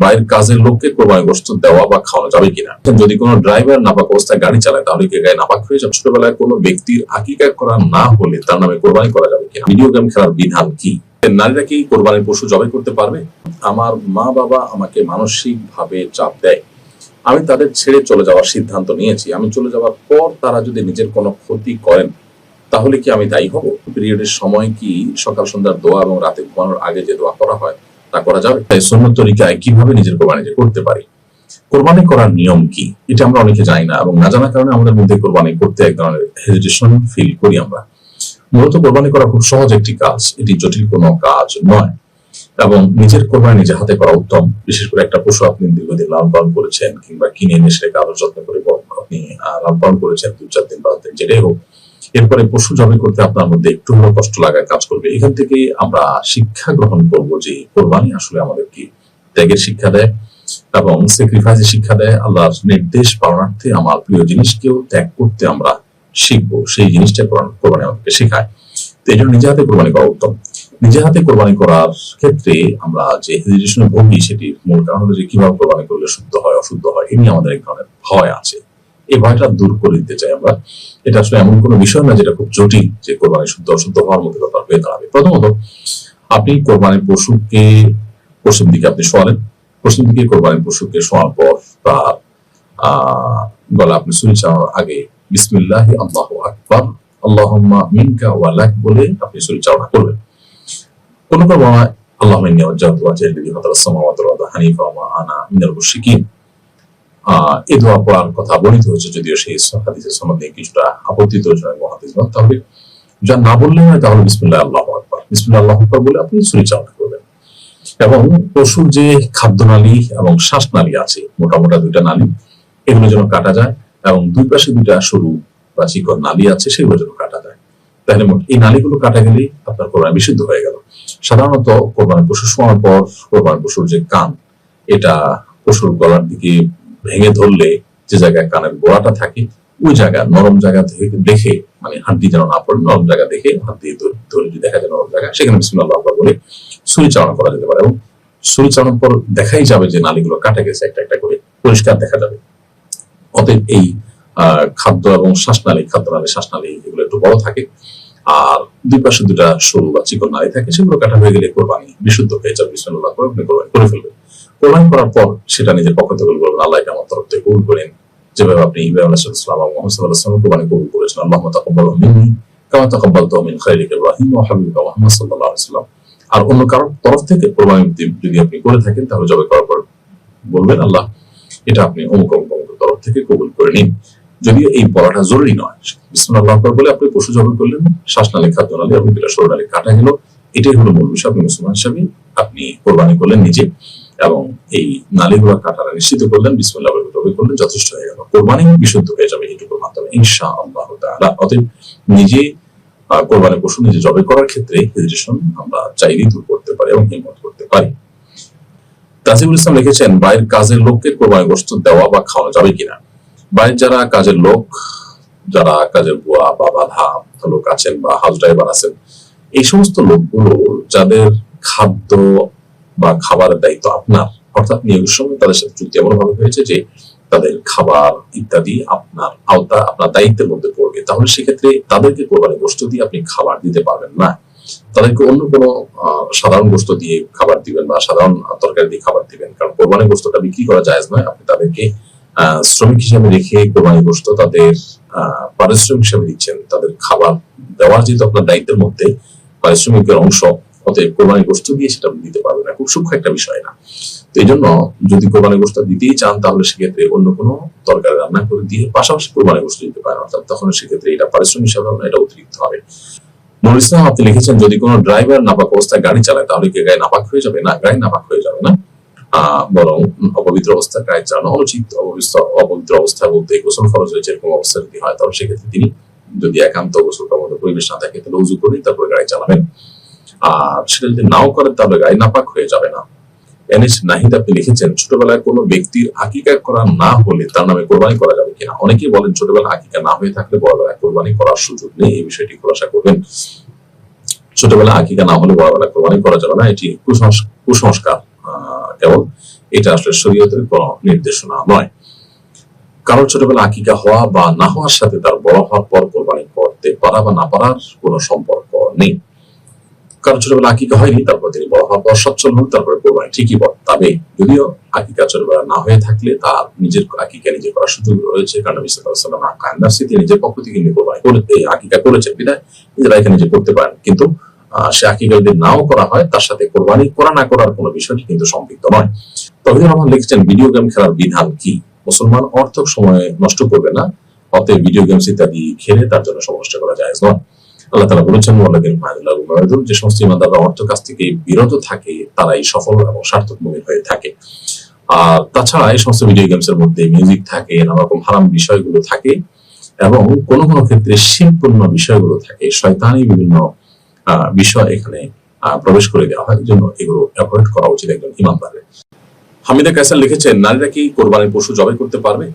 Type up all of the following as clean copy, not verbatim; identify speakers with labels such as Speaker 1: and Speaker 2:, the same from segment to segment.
Speaker 1: বাইরের কাজের লোককে কোরবানি গোশত দেওয়া বা খাওয়ানো যাবে কিনা। যদি কোনো ড্রাইভার নাপাক অবস্থায় গাড়ি চালায় তাহলে কি গায়ে নাপাক হয়ে যাবে? ছোটবেলায় কোনো ব্যক্তির আকিকা করা না হলে তার নামে কোরবানি করা যাবে কিনা? ভিডিও গেম খেলার বিধান কি? নারীরা কি কোরবানির পশু জবাই করতে পারবে? আমার মা বাবা আমাকে মানসিক ভাবে চাপ দেয়, আমি তাদের ছেড়ে চলে যাওয়ার সিদ্ধান্ত নিয়েছি। আমি চলে যাওয়ার পর তারা যদি নিজের কোনো ক্ষতি করেন তাহলে কি আমি দায়ী হব? পিরিয়ডের সময় কি সকাল সন্ধ্যার দোয়া এবং রাতে ঘুমানোর আগে যে দোয়া করা হয় তা করা যাবে? তাই সুন্নত তরিকায় কিভাবে নিজের কোরবানি করতে পারি? কোরবানি করার নিয়ম কি এটা আমরা অনেকে জানি না, এবং না জানার কারণে আমাদের মধ্যে কোরবানি করতে এক ধরনের হেজিটেশন ফিল করি আমরা। মূলত কোরবানি করা খুব সহজ একটি কাজ, এটি জটিল কোনো কাজ নয়, এবং নিজের কোরবানি নিজে হাতে করা উত্তম। বিশেষ করে একটা পশু আপনি দীর্ঘদিন লালন পালন করেছেন কিংবা কিনে এনে সেটাকে আদর যত্ন করে আপনি লালন পালন করেছেন 2-4 দিন 5 দিন যেটাই হোক, এরপরে পশু জবাই করতে আপনার মধ্যে একটু হলেও কষ্ট লাগার কাজ করবে। এখান থেকে আমরা শিক্ষা গ্রহণ করব যে কোরবানি আসলে আমাদেরকে ত্যাগের শিক্ষা দেয় এবং স্যাক্রিফাইসের শিক্ষা দেয়। আল্লাহর নির্দেশ পালনার্থে আমার প্রিয় জিনিসকেও ত্যাগ করতে আমরা শিখবো, সেই জিনিসটা কোরবানি আমাদেরকে শেখায়। তো এই জন্য নিজে হাতে কোরবানি করা উত্তম। নিজে হাতে কোরবানি করার ক্ষেত্রে আমরা যে হেজিটেশনে ভুগি সেটির মূল কারণ হলো যে কিভাবে কোরবানি করলে শুদ্ধ হয় অশুদ্ধ হয়, এ নিয়ে আমাদের এক ধরনের ভয় আছে। এই ভয়টা দূর করে দিতে চাই আমরা। এটা আসলে এমন কোনো বিষয় না যেটা খুব জটিল যে কোরবানি শুদ্ধ অশুদ্ধ হওয়ার মতো ব্যাপার হয়ে দাঁড়াবে। প্রথমত আপনি কোরবানির পশুকে পশ্চিম দিকে আপনি শোয়ালেন, পশ্চিম দিকে কোরবানির পশুকে শোয়ার পর তার গলা আপনি সুরি চালানোর আগে বিসমিল্লাহি আল্লাহু আকবার আল্লাহুম্মা মিনকা ওয়া লাক বলে আপনি সুরি চালনা করবেন। কোন কোন আল্লাহুম্মা ইন্নী ওয়াজ্জাহতু ওয়াজহিয়া লিল্লাযী ফাতারাস সামাওয়াতি ওয়াল আরদা হানিফা ওয়া মা আনা মিনাল মুশরিকিন, এই দোয়া পড়ার কথা বর্ণিত হয়েছে, যদিও সেই হাদিসের সনদ নিয়ে কিছুটা আপত্তিত হাদিস, তাহলে যা না বললে হয় তাহলে বিসমিল্লাহ আল্লাহু আকবার, বিসমিল্লাহ আল্লাহু আকবার বলে আপনি সুরি চালনা করবেন। এবং পশুর যে খাদ্যনালী এবং শ্বাসনালী আছে, মোটা মোটা 2টা নালী, এগুলো যেন কাটা যায়, এবং দুই পাশে 2টা সরু বা চিকন নালী আছে সেগুলো যেন কাটা যায়। তাহলে এই নালীগুলো কাটা গেলে আপনার কোরবানি বিশুদ্ধ হয়ে গেল। সাধারণত কোরবানি পশু শোয়ার পর কোরবানি পশুর যে কান, এটা পশুর গলার দিকে ভেঙে ধরলে যে জায়গায় কানের গোড়াটা থাকে ওই জায়গা নরম জায়গা দেখে, মানে হাড্ডি যেন না পড়ে, নরম জায়গা দেখে হাত দিয়ে ধরে যদি দেখা যায় নরম জায়গা, সেখানে বিসমিল্লাহ আল্লাহু আকবার বলে ছুরি চালনা করা যেতে পারে। এবং ছুরি চালানোর পর দেখাই যাবে যে নালীগুলো কাটা গেছে, একটা একটা করে পরিষ্কার দেখা যাবে। অতএব এই খাদ্য এবং শ্বাসনালী, খাদ্যনালী শ্বাসনালী এগুলো একটু বড় থাকে, আর দুই পাশে 2টা সরু বা চিকন নালী থাকে, সেগুলো কাটা হয়ে গেলে কোরবানি বিশুদ্ধ হয়ে যাবে। বিসমিল্লাহ করে আপনি কোরবানি করে ফেলবেন। কোরবানি করার পর সেটা নিজের পক্ষ থেকে বলবেন আল্লাহ এটা আমার তরফ থেকে কবুল করেন, যেভাবে আপনি ইব্রাহিম আলাইহিস সালাম এবং মুহাম্মদ সাল্লাল্লাহু আলাইহি ওয়াসাল্লাম কোরবানি কবুল করেছেন। আল্লাহুম্মা তাকাব্বালহু মিন্নি কামা তাকাব্বালতাহু মিন খালিলিকা ইব্রাহিম ওয়া হাবিবিকা মুহাম্মদ সাল্লাল্লাহু আলাইহি ওয়াসাল্লাম। আর অন্য কারোর তরফ থেকে কোরবানি যদি আপনি করে থাকেন তাহলে জবাই করার পর বলবেন আল্লাহ এটা আপনি অমুক অমুক তরফ থেকে কবুল করে নিন। যদিও এই বলাটা জরুরি নয়, বিসমিল্লাহ আল্লাহু আকবার বলে আপনি পশু জবাই করলেন, শ্বাসনালী খাদ্যনালী এবং 2টা সরু নালী কাটা গেল, এটাই হলো মূল বিষয়। আপনি মুসলমান হিসেবে আপনি কোরবানি করলেন নিজে, এবং এই নালীগুলো কাটাটা নিশ্চিত করলেন, বিসমিল্লাহ বলে তওবা করলেন, যথেষ্ট হয়ে গেল। কোরবানি বিশুদ্ধ হয়ে যাবে এইটুকুর মাধ্যমে ইনশাআল্লাহ তাআলা। অতএব নিজে কোরবানি পশু নিজে জবাই করার ক্ষেত্রে হেজিটেশন আমরা চাইলেই দূর করতে পারি এবং হিম্মত করতে পারি। তাজিবুল ইসলাম লিখেছেন বাইরের কাজের লোককে কোরবানি গোশত দেওয়া বা খাওয়ানো যাবে কিনা। বাইরের যারা কাজের লোক, যারা কাজের বুয়া বা বাধা লোক আছেন বা হাউস ড্রাইভার আছেন, এই সমস্ত লোকগুলো যাদের খাদ্য বা খাবারের দায়িত্ব আপনার, অর্থাৎ নিয়োগের সময় তাদের সাথে চুক্তি এমন ভাবে হয়েছে যে তাদের খাবার ইত্যাদি আপনার আওতা, আপনার দায়িত্বের মধ্যে পড়বে, তাহলে সেক্ষেত্রে তাদেরকে কোরবানি গোশত দিয়ে আপনি খাবার দিতে পারবেন না। তাদেরকে অন্য কোনো সাধারণ গোশত দিয়ে খাবার দিবেন বা সাধারণ তরকারি দিয়ে খাবার দিবেন, কারণ কোরবানি গোশতটা বিক্রি করা জায়েজ নয়। আপনি তাদেরকে শ্রমিক হিসেবে রেখে কোরবানি গোশত তাদের পারিশ্রমিক হিসেবে দিচ্ছেন, তাদের খাবার দেওয়ার যেহেতু আপনার দায়িত্বের মধ্যে পারিশ্রমিকের অংশ, অতএব কোরবানি গোশত দিয়ে সেটা দিতে পারবেন না, খুব সূক্ষ্ম একটা বিষয় না। তো এই জন্য যদি কোরবানি গোশত দিতেই চান তাহলে সেক্ষেত্রে অন্য কোনো তরকারি রান্না করে দিয়ে পাশাপাশি কোরবানি গোশত দিতে পারেন, অর্থাৎ তখন সেক্ষেত্রে এটা পারিশ্রমিক হিসাবে এটা অতিরিক্ত হবে। নুরুল ইসলাম আপনি লিখেছেন যদি কোনো ড্রাইভার নাপাক অবস্থায় গাড়ি চালায় তাহলে কি গায়ে নাপাক হয়ে যাবে? না, গায়ে নাপাক হয়ে যাবে না, বরং অপবিত্র অবস্থায় গায়ে চালানো অনুচিত। অপবিত্র অবস্থা বলতে গোসল ফরজ হয়েছে এরকম অবস্থা যদি হয় তাহলে সেক্ষেত্রে তিনি যদি একান্ত গোসল করার পরিবেশ না থাকে তাহলে উযু করে তারপরে গাড়ি চালাবেন, আর সেটা যদি নাও করেন তাহলে গায়ে নাপাক হয়ে যাবে না। এনএস নাহিদ আপনি লিখেছেন ছোটবেলায় কোনো ব্যক্তির আকিকা করা না হলে তার নামে কোরবানি করা যাবে কিনা। অনেকেই বলেন ছোটবেলায় আকিকা না হয়ে থাকলে বড়বেলায় কোরবানি করার সুযোগ নেই, এই বিষয়টি খোলাসা করবেন। ছোটবেলায় আকিকা না হলে বড়বেলায় কোরবানি করা যাবে না, এটি কুসংস্কার কেবল। এটা আসলে শরীয়তের কোনো নির্দেশনা নয়। কারোর ছোটবেলা আকিকা হওয়া বা না হওয়ার সাথে তার বড় হওয়ার পর কোরবানি করতে পারা বা না পারার কোনো সম্পর্ক নেই। কারণ ছোটবেলা আকিকা হয়নি, তারপর তিনি বড় হওয়ার পর সচ্ছল হন, তারপরে কোরবানি ঠিকই পড়ে। তবে যদিও আকিকা ছোটবেলা না হয়ে থাকলে তার নিজের আকিকা নিজে করার সুযোগ রয়েছে, কারণ নবী সাল্লাল্লাহু আলাইহি ওয়াসাল্লাম কান্নাসি তিনি নিজের পক্ষ থেকে কোরবানি করে আকিকা করেছেন, বিধায় নিজেরা এখানে যে করতে পারেন। কিন্তু সে আকিকা যদি নাও করা হয়, তার সাথে কোরবানি করা না করার কোনো বিষয়টি কিন্তু সম্পৃক্ত নয়। তবে রহমান লিখছেন, ভিডিও গেম খেলার বিধান কি? মুসলমান অর্থক সময় নষ্ট করবে না, অতএব ভিডিও গেমস ইত্যাদি খেলে তার জন্য সময় নষ্ট করা জায়েজ নয়। আল্লাহ তাআলা বলেছেন, যে সমস্ত ইমানদাররা অর্থ কাজ থেকে বিরত থাকে তারাই সফল এবং সার্থক মুমিন হয়ে থাকে। আর তাছাড়া এই সমস্ত ভিডিও গেমস এর মধ্যে মিউজিক থাকে, নানা রকম হারাম বিষয়গুলো থাকে এবং কোনো কোনো ক্ষেত্রে শিরকপূর্ণ বিষয়গুলো থাকে, শয়তানি বিভিন্ন বিষয় এখানে প্রবেশ করে দেওয়া হয়। এই জন্য এগুলো অ্যাভয়েড করা উচিত একজন ইমানদারের। হামিদা কায়সার লিখেছেন, নারীরা কি কোরবানির পশু জবাই করতে পারবে?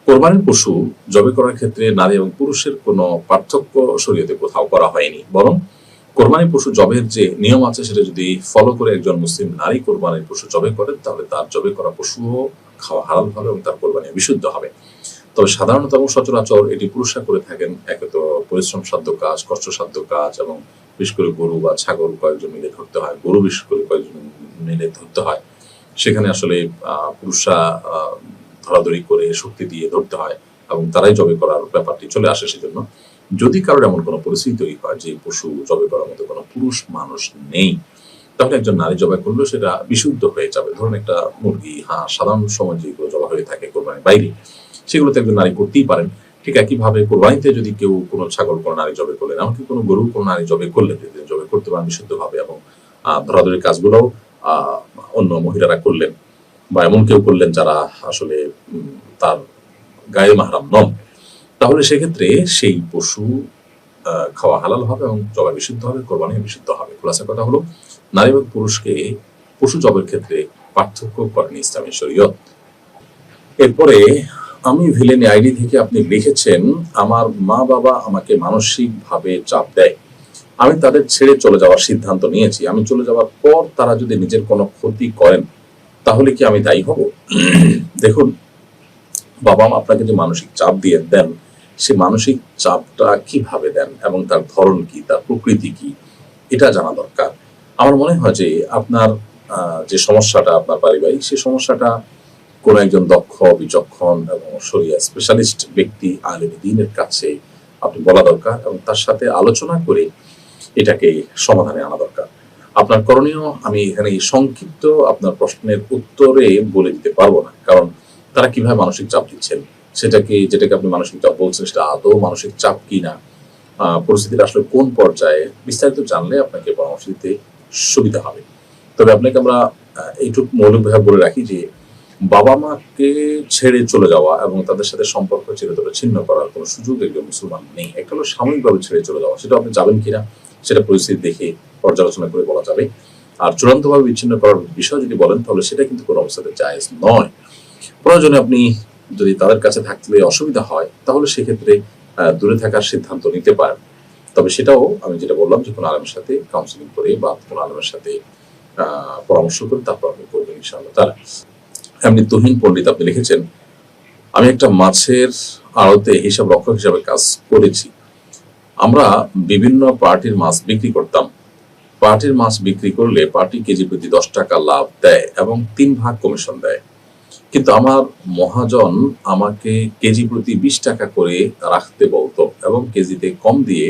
Speaker 1: কোরবানির পশু জবাই করার ক্ষেত্রে নারী এবং পুরুষের কোনো পার্থক্য শরীয়তে কোথাও করা হয়নি, বরং কোরবানির পশু জবের যে নিয়ম আছে সেটা যদি ফলো করে একজন মুসলিম নারী কোরবানির পশু জবাই করেন, তাহলে তার জবাই করা পশুও খাওয়া হালাল হবে এবং তার কোরবানি বিশুদ্ধ হবে। তবে সাধারণত এবং সচরাচর এটি পুরুষরা করে থাকেন। একে তো পরিশ্রম সাধ্য কাজ, কষ্টসাধ্য কাজ, এবং বিশেষ করে গরু বা ছাগল কয়েকজন মিলে ধরতে হয়, গরু বিশেষ করে কয়েকজন মিলে ধরতে হয়। সেখানে আসলে পুরুষরা ধরাধরি করে শক্তি দিয়ে ধরতে হয় এবং তারাই জবাই করার ব্যাপারটি চলে আসে। সেজন্য যদি কারোর এমন কোনো পরিস্থিতি তৈরি হয় যে পশু জবাই করার মতো কোনো পুরুষ মানুষ নেই, তাহলে একজন নারী জবাই করলেও সেটা বিশুদ্ধ হয়ে যাবে। ধরুন একটা মুরগি, হাঁস, সাধারণ সময় যেগুলো জবাই হয়ে থাকে কোরবানির বাইরে, সেগুলোতে একজন নারী করতেই পারেন। ঠিক একইভাবে কোরবানিতে যদি কেউ কোনো ছাগল কোনো নারী জবাই করলেন, এমনকি কোনো গরু কোনো নারী জবাই করলেন, যদি জবাই করতে পারেন বিশুদ্ধভাবে এবং ধরাধরি কাজগুলোও অন্য মহিলারা করলেন বা এমন কেউ করলেন যারা আসলে তার গায়ে মাহরাম নন, তাহলে সেক্ষেত্রে সেই পশু খাওয়া হালাল হবে এবং জবাই বিশুদ্ধ হবে, কোরবানি বিশুদ্ধ হবে। খোলাসা কথা হলো, নারী এবং পুরুষকে পশু জবের ক্ষেত্রে পার্থক্য করেন ইসলামী শরীয়ত। এরপরে আমি ভিলেন আইডি থেকে আপনি লিখেছেন, আমার মা বাবা আমাকে মানসিকভাবে চাপ দেয়, আমি তাদের ছেড়ে চলে যাওয়ার সিদ্ধান্ত নিয়েছি। আমি চলে যাওয়ার পর তারা যদি নিজের কোনো ক্ষতি করেন, তাহলে কি আমি দায়ী হব? দেখুন, বাবা মা আপনাকে যে মানসিক চাপ দিয়ে দেন, সে মানসিক চাপটা কিভাবে দেন এবং তার ধরন কি, তার প্রকৃতি কি, এটা জানা দরকার। আমার মনে হয় যে আপনার যে সমস্যাটা আপনার পারিবারিক, সেই সমস্যাটা কোন একজন দক্ষ, বিচক্ষণ এবং শরিয়া স্পেশালিস্ট ব্যক্তি, আলেম দ্বীনের কাছে আপনি বলা দরকার এবং তার সাথে আলোচনা করে এটাকে সমাধানে আনা দরকার। আপনার করণীয় আমি এখানে সংক্ষিপ্ত আপনার প্রশ্নের উত্তরে বলে দিতে পারবো না, কারণ তারা কিভাবে মানসিক চাপ দিচ্ছেন, যেটাকে আপনি মানসিক চাপ বলছেন, সেটা আদৌ মানসিক চাপ কিনা, পরিস্থিতিটা আসলে কোন পর্যায়ে, বিস্তারিত জানলে আপনাকে পরামর্শ দিতে সুবিধা হবে। তবে আপনাকে আমরা এইটুকু মৌলিকভাবে বলে রাখি যে বাবা মাকে ছেড়ে চলে যাওয়া এবং তাদের সাথে সম্পর্ক চিরতরে ছিন্ন করার কোনো সুযোগ একজন মুসলমান নেই। একটা হলো সাময়িকভাবে ছেড়ে চলে যাওয়া, সেটা আপনি যাবেন কিনা সেটা পরিস্থিতি দেখে পর্যালোচনা করে বলা যাবে। আর চূড়ান্তভাবে বিচ্ছিন্ন করার বিষয় যদি বলেন, তাহলে সেটা কিন্তু কোনো অবস্থাতে জায়েজ নয়। প্রয়োজনে আপনি যদি তাদের কাছে থাকলে অসুবিধা হয়, তাহলে সেক্ষেত্রে দূরে থাকার সিদ্ধান্ত নিতে পারেন। তবে সেটাও আমি যেটা বললাম, যে কোনো আলেমের সাথে কাউন্সিলিং করে বা কোনো আলেমের সাথে পরামর্শ করে তারপর আপনি করবেন ইনশাআল্লাহ তাআলা। এমনি তুহিন পণ্ডিত আপনি লিখেছেন, আমি একটা মাছের আড়তে হিসাব রক্ষক হিসাবে কাজ করেছি। আমরা বিভিন্ন পার্টির মাছ বিক্রি করতাম। পার্টির মাছ বিক্রি করলে পার্টি কেজি প্রতি 10 টাকা লাভ দেয় এবং 3 ভাগ কমিশন দেয়। কিন্তু আমার মহাজন আমাকে কেজি প্রতি 20 টাকা করে রাখতে বলতো এবং কেজিতে কম দিয়ে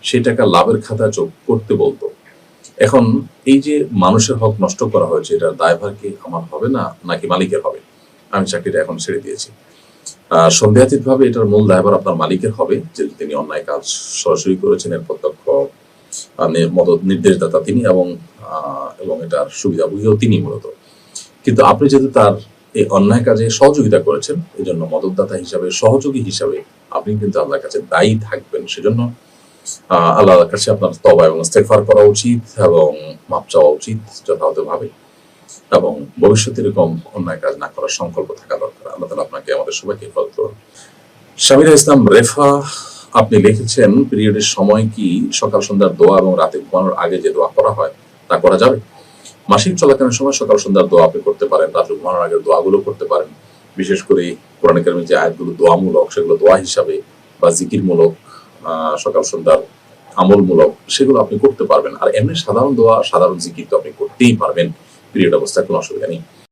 Speaker 1: সে টাকা লাভের খাতা যোগ করতে বলতো। এখন এই যে মানুষের হক নষ্ট করা হয়েছে, এটার দায়ভার কি আমার হবে না নাকি মালিকের হবে? আমি চাকরিটা এখন ছেড়ে দিয়েছি। সন্দেহাতীত ভাবে এটার মূল দায়ভার আপনার মালিকের হবে, যে তিনি অন্যায় কাজ সরাসরি করেছেন, এর প্রত্যক্ষ মদত নির্দেশদাতা তিনি এবং এটার সুবিধাভোগীও তিনি মূলত। কিন্তু আপনি যেহেতু তার এই অন্যায় কাজে সহযোগিতা করেছেন, এই জন্য মদতদাতা হিসাবে, সহযোগী হিসাবে আপনি কিন্তু আল্লাহর কাছে দায়ী থাকবেন। সেজন্য আল্লাহর কাছে আপনার তওবা এবং ইস্তেগফার করা উচিত এবং মাপ চাওয়া উচিত যথাযথভাবে, এবং ভবিষ্যতে এরকম অন্যায় কাজ না করার সংকল্প থাকা দরকার। আল্লাহ তাআলা আপনাকে আমাদের সবাইকে হেফাজত করুন। শামিরা ইসলাম রেফা আপনি লিখেছেন, পিরিয়ডের সময় কি সকাল সন্ধ্যার দোয়া এবং রাতে ঘুমানোর আগে যে দোয়া করা হয় তা করা যাবে? মাসিক চলাকালীন সময় সকাল সন্ধ্যার দোয়া আপনি করতে পারেন, রাত্রে ঘুমানোর আগের দোয়াগুলো করতে পারেন। বিশেষ করে কোরআন কারিমের যে আয়াতগুলো দোয়ামূলক, সেগুলো দোয়া হিসাবে বা জিকিরমূলক, সকাল সন্ধ্যার আমলমূলক, সেগুলো আপনি করতে পারবেন। আর এমনি সাধারণ দোয়া, সাধারণ জিকির তো আপনি করতেই পারবেন পিরিয়ড অবস্থায়, কোনো অসুবিধা নেই।